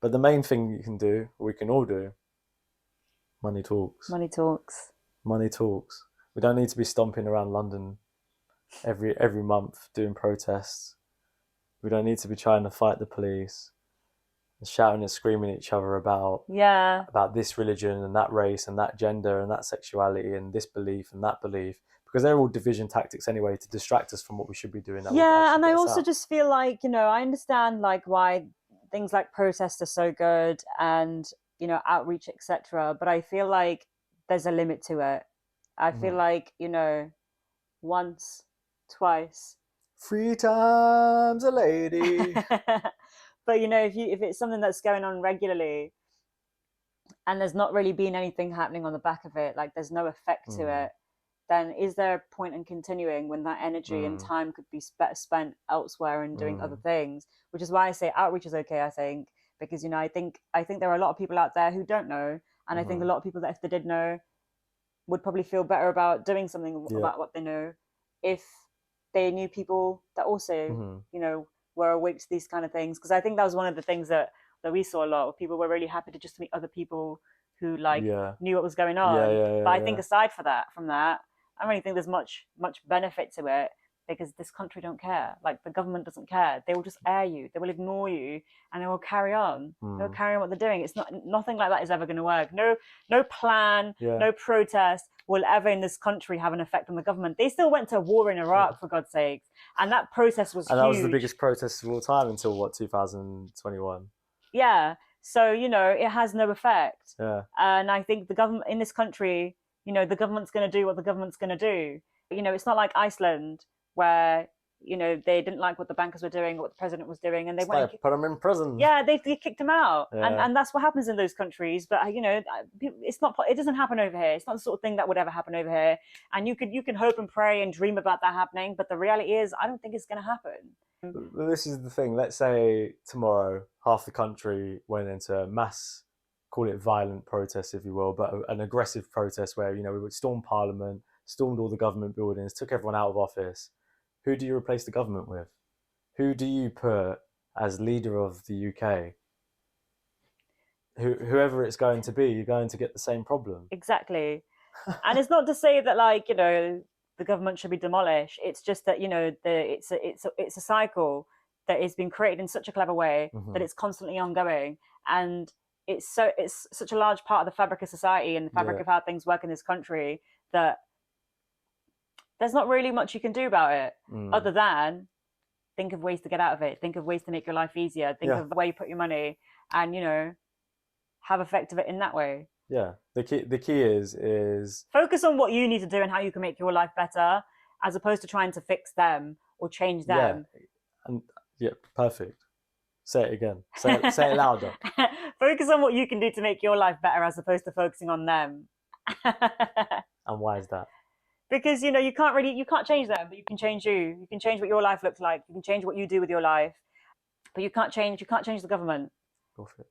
But the main thing you can do, or we can all do, money talks. Money talks. Money talks. We don't need to be stomping around London every month doing protests. We don't need to be trying to fight the police, and shouting and screaming at each other Yeah. about this religion and that race and that gender and that sexuality and this belief and that belief, because they're all division tactics anyway to distract us from what we should be doing. That would Yeah, actually and I get us also out. just feel like, I understand like why things like protests are so good and, outreach, etc. But I feel like there's a limit to it. I feel Mhm. like, once, twice. Three times a lady. But if it's something that's going on regularly and there's not really been anything happening on the back of it, like there's no effect to Mm, it, then is there a point in continuing when that energy and mm, time could be better spent elsewhere and doing other mm, things? Which is why I say outreach is okay. I think because I think there are a lot of people out there who don't know, and I think a mm. lot of people that if they did know would probably feel better about doing something Yeah. about what they know if they knew people that also Mm, were awake to these kind of things. Because I think that was one of the things that we saw a lot of people were really happy to just meet other people who like yeah. knew what was going Yeah. on. Yeah. But Yeah. I think Yeah. aside from that, I don't really think there's much benefit to it because this country don't care. Like the government doesn't care. They will just air you. They will ignore you, and they will carry on. They'll Mm, carry on what they're doing. It's not nothing like that is ever going to work. No plan, yeah. no protest will ever in this country have an effect on the government. They still went to war in Yeah. Iraq, for God's sakes, and that protest was And that was the huge. biggest protest of all time until what, 2021? Yeah, so it has no effect, Yeah. and I think the government in this country, the government's going to do what the government's going to do. It's not like Iceland where they didn't like what the bankers were doing, or what the president was doing, and they It's went and like put them in prison. yeah, they kicked him out, and Yeah. and that's what happens in those countries. But it's not. It doesn't happen over here. It's not the sort of thing that would ever happen over here. And you can hope and pray and dream about that happening, but the reality is, I don't think it's going to happen. This is the thing. Let's say tomorrow half the country went into a mass, call it violent protest, if you will, but an aggressive protest where we would storm Parliament, stormed all the government buildings, took everyone out of office. Who do you replace the government with? Who do you put as leader of the UK? Whoever it's going to be, you're going to get the same problem. Exactly. And it's not to say that like the government should be demolished. It's just that it's a cycle that has been created in such a clever way that Hmm. it's constantly ongoing, and it's such a large part of the fabric of society and the fabric Yeah. of how things work in this country that there's not really much you can do about it Mm. other than think of ways to get out of it, think of ways to make your life easier, think Yeah. of where you put your money, and have effect of it in that way. Yeah. The key is Focus on what you need to do and how you can make your life better, as opposed to trying to fix them or change yeah, them. and yeah, perfect. Say it again. Say it louder. Focus on what you can do to make your life better, as opposed to focusing on them. And why is that? Because you can't change them, but you can change you. You can change what your life looks like. You can change what you do with your life, but you can't change the government. Go for it.